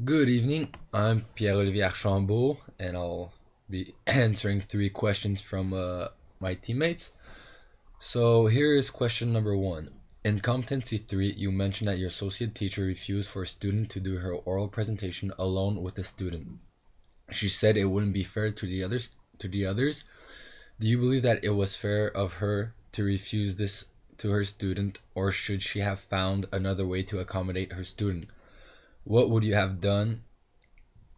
Good evening. I'm Pierre-Olivier Archambault, and I'll be answering three questions from my teammates. So here is question number one. In competency three, you mentioned that your associate teacher refused for a student to do her oral presentation alone with the student. She said it wouldn't be fair to the others. Do you believe that it was fair of her to refuse this to her student, or should she have found another way to accommodate her student? What would you have done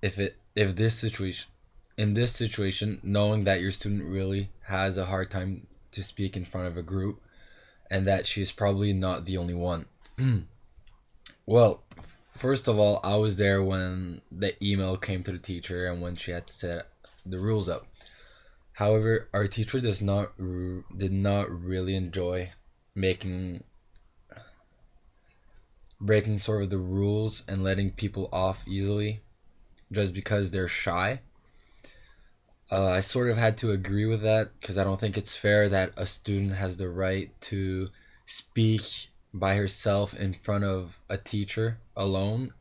if this situation in this situation, knowing that your student really has a hard time to speak in front of a group and that she's probably not the only one? Well, first of all, I was there when the email came to the teacher and when she had to set the rules up. However, our teacher did not really enjoy making breaking sort of the rules and letting people off easily just because they're shy. I sort of had to agree with that because I don't think it's fair that a student has the right to speak by herself in front of a teacher alone,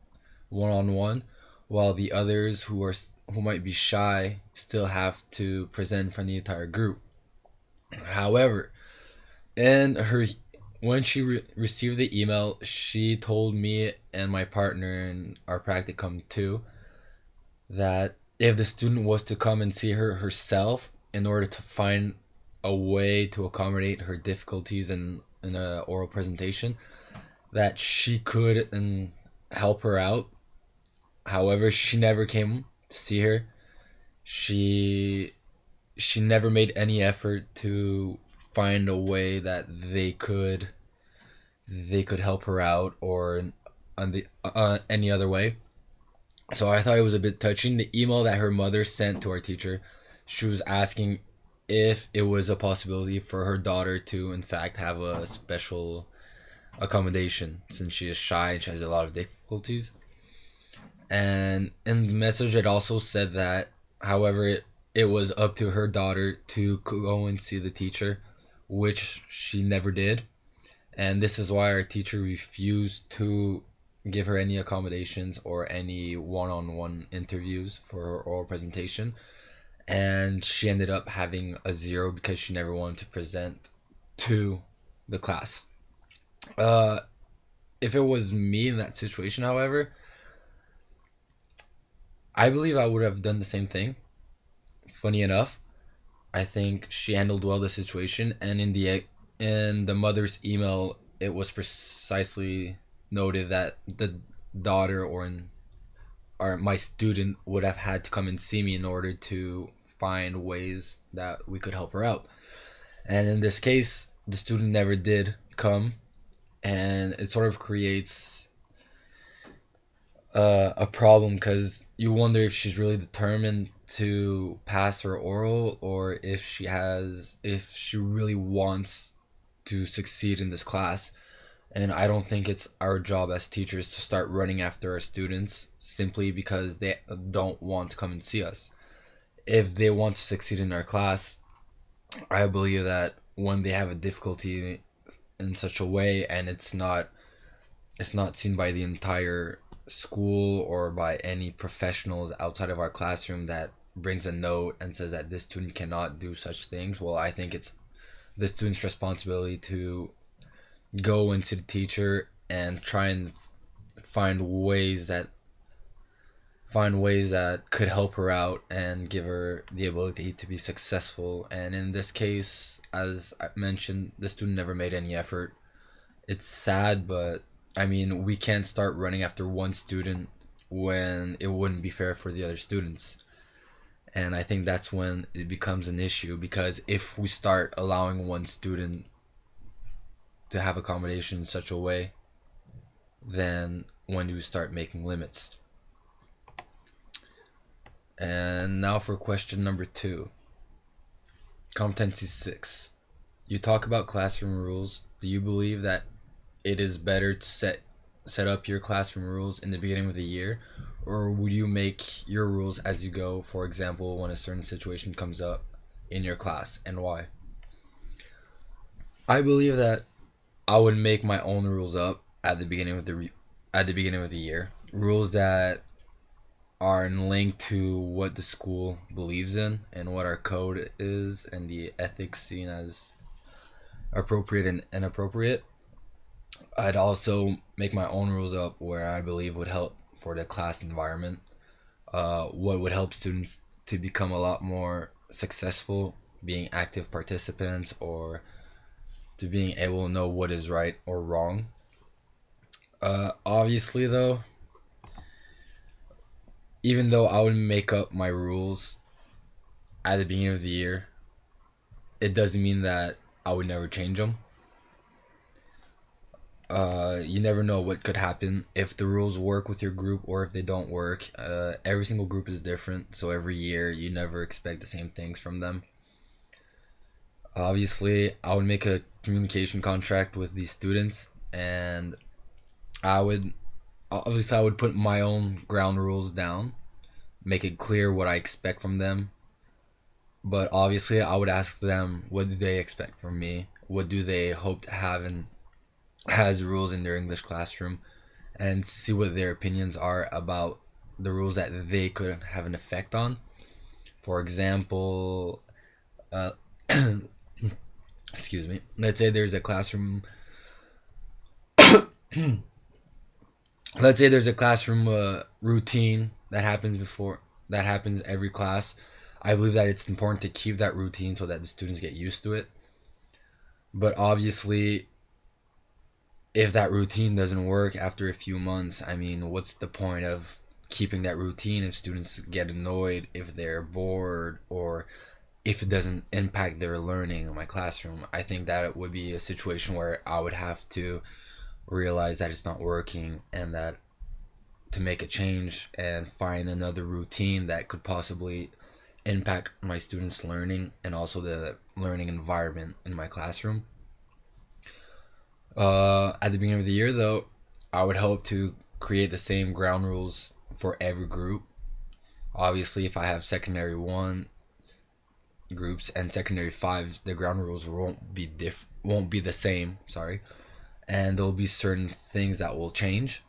one on one, while the others who might be shy still have to present in front of the entire group. However, in her when she received the email, she told me and my partner in our practicum too that if the student was to come and see her herself in order to find a way to accommodate her difficulties in a oral presentation, that she could and help her out. However, she never came to see her. She she never made any effort to find a way that they could help her out or on the any other way. So I thought it was a bit touching. The email that her mother sent to our teacher, she was asking if it was a possibility for her daughter to, in fact, have a special accommodation since she is shy and she has a lot of difficulties. And in the message, it also said that, however, it was up to her daughter to go and see the teacher, which she never did. And this is why our teacher refused to give her any accommodations or any one-on-one interviews for her oral presentation, and she ended up having a zero because she never wanted to present to the class. uh if it was me in that situation, however, I believe I would have done the same thing. Funny enough, I think she handled well the situation, and in the mother's email, it was precisely noted that the daughter or my student would have had to come and see me in order to find ways that we could help her out. And in this case, the student never did come, and it sort of creates a problem because you wonder if she's really determined to pass her oral or if she really wants to succeed in this class. And I don't think it's our job as teachers to start running after our students simply because they don't want to come and see us. If they want to succeed in our class, I believe that when they have a difficulty in such a way and it's not seen by the entire school or by any professionals outside of our classroom that brings a note and says that this student cannot do such things, well, I think it's the student's responsibility to go into the teacher and try and find ways that could help her out and give her the ability to be successful. And in this case, as I mentioned, the student never made any effort. It's sad, but I mean, we can't start running after one student when it wouldn't be fair for the other students. And I think that's when it becomes an issue because if we start allowing one student to have accommodation in such a way, then when do we start making limits? And now for question number two. Competency 6. You talk about classroom rules. Do you believe that it is better to set up your classroom rules in the beginning of the year, or would you make your rules as you go, for example, when a certain situation comes up in your class, and why? I believe that I would make my own rules up at the beginning of the year. Rules that are linked to what the school believes in and what our code is and the ethics seen as appropriate and inappropriate. I'd also make my own rules up where I believe would help for the class environment. What would help students to become a lot more successful, being active participants, or to being able to know what is right or wrong. Obviously, though, even though I would make up my rules at the beginning of the year, it doesn't mean that I would never change them. You never know what could happen if the rules work with your group or if they don't work. Every single group is different, so every year you never expect the same things from them. Obviously, I would make a communication contract with these students, and I would I would put my own ground rules down, make it clear what I expect from them. But obviously, I would ask them what do they expect from me? What do they hope to have in as rules in their English classroom, and see what their opinions are about the rules that they could have an effect on. For example, uh, excuse me. Let's say there's a classroom. Let's say there's a classroom routine that happens every class. I believe that it's important to keep that routine so that the students get used to it. But obviously, if that routine doesn't work after a few months, I mean, what's the point of keeping that routine if students get annoyed, if they're bored, or if it doesn't impact their learning in my classroom? I think that it would be a situation where I would have to realize that it's not working and that to make a change and find another routine that could possibly impact my students' learning and also the learning environment in my classroom. At the beginning of the year, though, I would hope to create the same ground rules for every group. Obviously, if I have secondary one groups and secondary fives, the ground rules won't be the same. Sorry, and there'll be certain things that will change.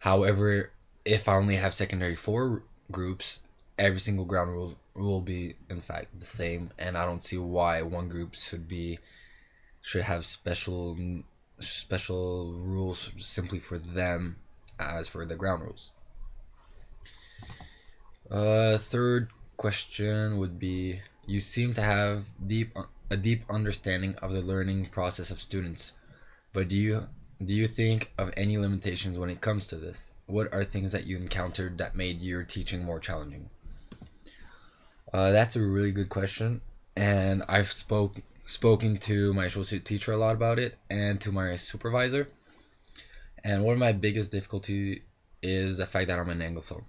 However, if I only have secondary four groups, every single ground rule will be in fact the same, and I don't see why one group should have special rules simply for them as for the ground rules. Third question would be: you seem to have a deep understanding of the learning process of students, but do you think of any limitations when it comes to this? What are things that you encountered that made your teaching more challenging? That's a really good question, and I've spoken to my associate teacher a lot about it and to my supervisor. And one of my biggest difficulty is the fact that I'm an Anglophone.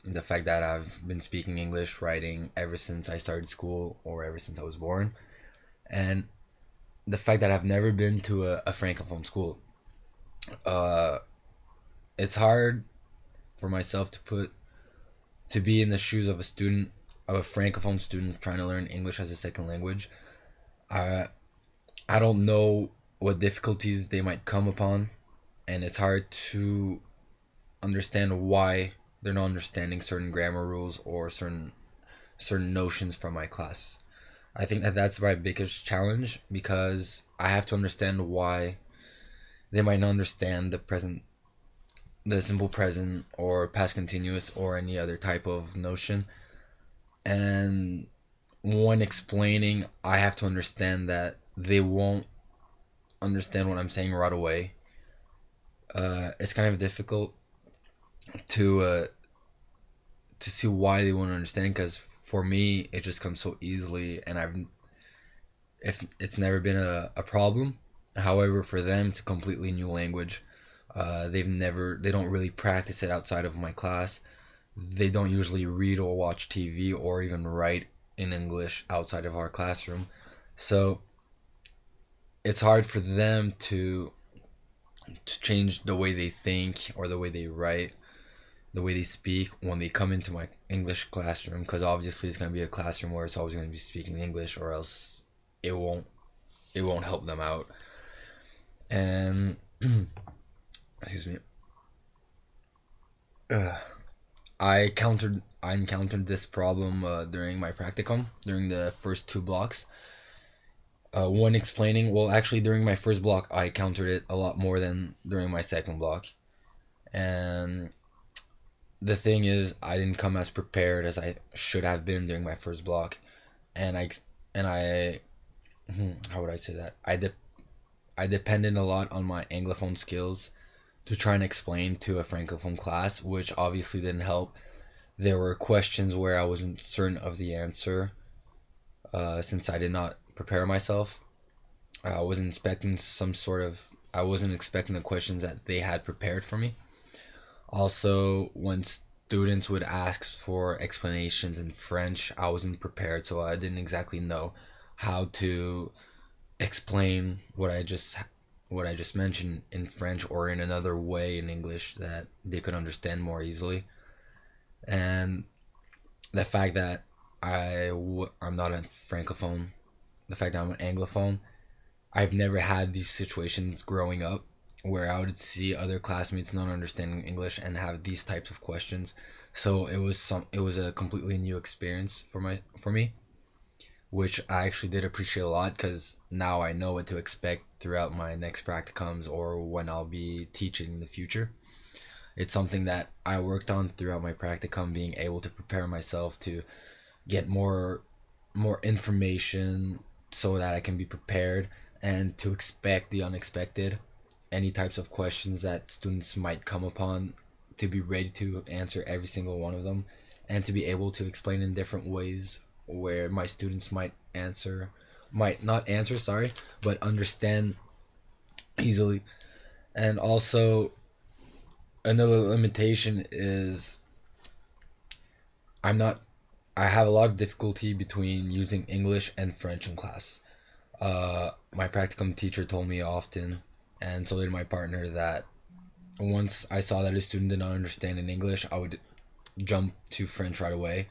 The fact that I've been speaking English, writing ever since I started school or ever since I was born. And the fact that I've never been to a Francophone school. Uh, it's hard for myself to be in the shoes of of a Francophone student trying to learn English as a second language. I I don't know what difficulties they might come upon, and it's hard to understand why they're not understanding certain grammar rules or certain notions from my class. I think that that's my biggest challenge because I have to understand why they might not understand the simple present or past continuous or any other type of notion. And when explaining, I have to understand that they won't understand what I'm saying right away. It's kind of difficult to uh, to see why they won't understand because for me it just comes so easily, and if it's never been a problem. However, for them it's a completely new language. They don't really practice it outside of my class. They don't usually read or watch TV or even write in English outside of our classroom. So it's hard for them to change the way they think or the way they write, the way they speak when they come into my English classroom, because obviously it's going to be a classroom where it's always going to be speaking English, or else it won't it won't help them out. And excuse me. Ugh. I encountered this problem during my practicum during the first two blocks. When explaining, well, actually during my first block, I encountered it a lot more than during my second block. And the thing is, I didn't come as prepared as I should have been during my first block, and I how would I say that? I depended a lot on my anglophone skills to try and explain to a francophone class, which obviously didn't help. There were questions where I wasn't certain of the answer, since I did not prepare myself. I wasn't expecting the questions that they had prepared for me. Also, when students would ask for explanations in French, I wasn't prepared, so I didn't exactly know how to explain what I just mentioned in French or in another way in English that they could understand more easily. And the fact that I'm not a francophone, the fact that I'm an anglophone, I've never had these situations growing up where I would see other classmates not understanding English and have these types of questions. So it was a completely new experience for me, which I actually did appreciate a lot because now I know what to expect throughout my next practicums or when I'll be teaching in the future. It's something that I worked on throughout my practicum, being able to prepare myself to get more information so that I can be prepared and to expect the unexpected, any types of questions that students might come upon, to be ready to answer every single one of them, and to be able to explain in different ways where my students might not answer, sorry, but understand easily. And also, another limitation is I'm not I have a lot of difficulty between using English and French in class. My practicum teacher told me often, and so did my partner, that once I saw that a student did not understand in English, I would jump to French right away.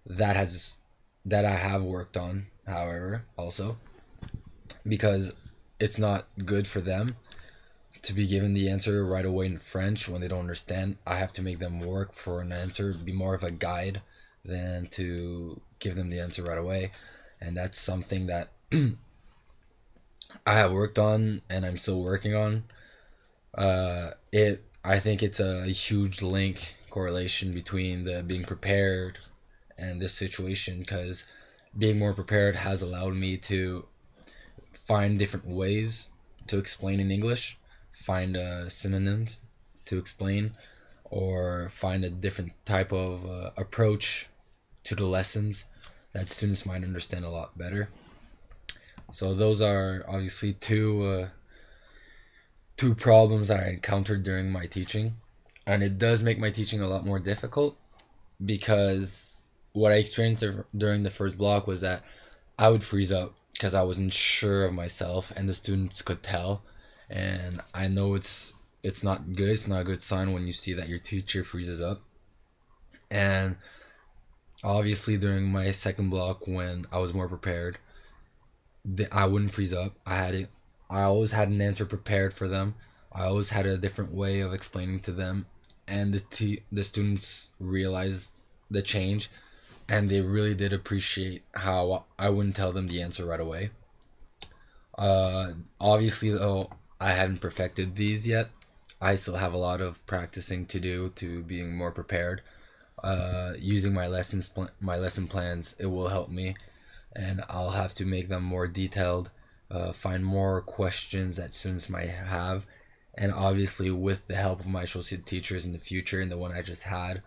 That has that I have worked on, however, also because it's not good for them to be given the answer right away in French when they don't understand. I have to make them work for an answer, be more of a guide than to give them the answer right away. And that's something that I have worked on and I'm still working on. I think it's a huge correlation between the being prepared and this situation, because being more prepared has allowed me to find different ways to explain in English, find synonyms to explain, or find a different type of approach to the lessons that students might understand a lot better. So those are obviously two problems that I encountered during my teaching, and it does make my teaching a lot more difficult because what I experienced during the first block was that I would freeze up because I wasn't sure of myself, and the students could tell. And I know it's not good. It's not a good sign when you see that your teacher freezes up. And obviously, during my second block, when I was more prepared, I wouldn't freeze up. I always had an answer prepared for them. I always had a different way of explaining to them, and the students realized the change, and they really did appreciate how I wouldn't tell them the answer right away. Obviously, though, I hadn't perfected these yet. I still have a lot of practicing to do to being more prepared. Using my lesson plans, it will help me, and I'll have to make them more detailed, find more questions that students might have, and obviously with the help of my associate teachers in the future and the one I just had,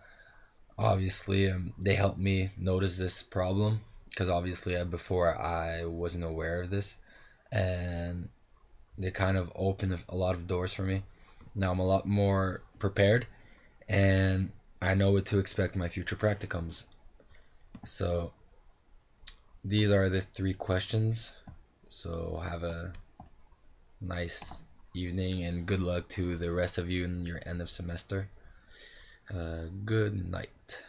obviously they helped me notice this problem because obviously before I wasn't aware of this, and they kind of opened a lot of doors for me. Now I'm a lot more prepared, and I know what to expect in my future practicums. So these are the three questions. So have a nice evening and good luck to the rest of you in your end of semester. Good night.